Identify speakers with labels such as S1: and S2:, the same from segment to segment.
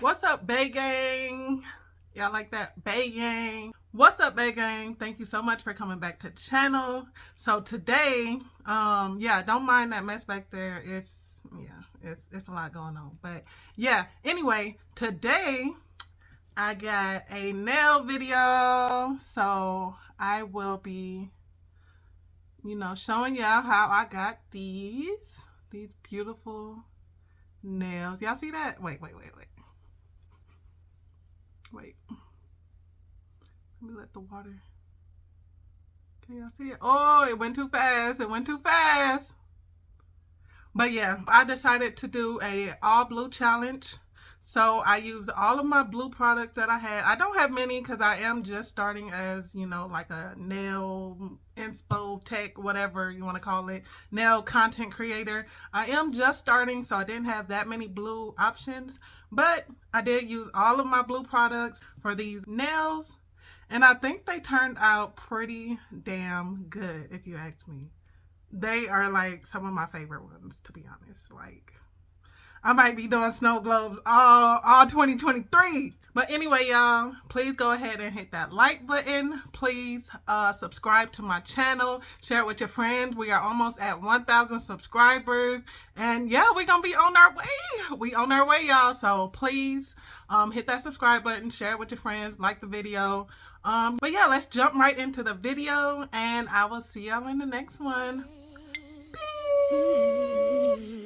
S1: What's up, Bay Gang? Y'all like that? Bay Gang. What's up, Bay Gang? Thank you so much for coming back to the channel. So today, yeah, don't mind that mess back there. It's a lot going on. But yeah, anyway, today I got a nail video. So I will be, showing y'all how I got these beautiful nails. Y'all see that? Wait. Let me let the water. Can y'all see it? Oh, it went too fast. But yeah, I decided to do a all blue challenge. So I used all of my blue products that I had. I don't have many because I am just starting as, like a nail inspo tech, whatever you want to call it, nail content creator. I am just starting, so I didn't have that many blue options. But I did use all of my blue products for these nails. And I think they turned out pretty damn good, if you ask me. They are like some of my favorite ones, to be honest. Like, I might be doing snow globes all 2023. But anyway, y'all, please go ahead and hit that like button. Please subscribe to my channel. Share it with your friends. We are almost at 1,000 subscribers. And yeah, we're going to be on our way. We on our way, y'all. So please hit that subscribe button. Share it with your friends. Like the video. But yeah, let's jump right into the video. And I will see y'all in the next one. Peace.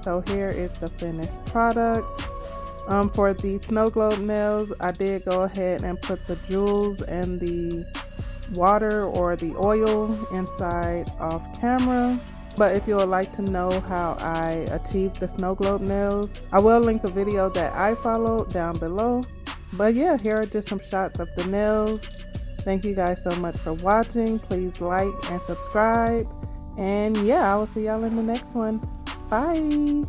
S1: So here is the finished product. For the snow globe nails, I did go ahead and put the jewels and the water or the oil inside off camera. But if you would like to know how I achieved the snow globe nails, I will link the video that I followed down below. But yeah, here are just some shots of the nails. Thank you guys so much for watching. Please like and subscribe. And yeah, I will see y'all in the next one. Bye.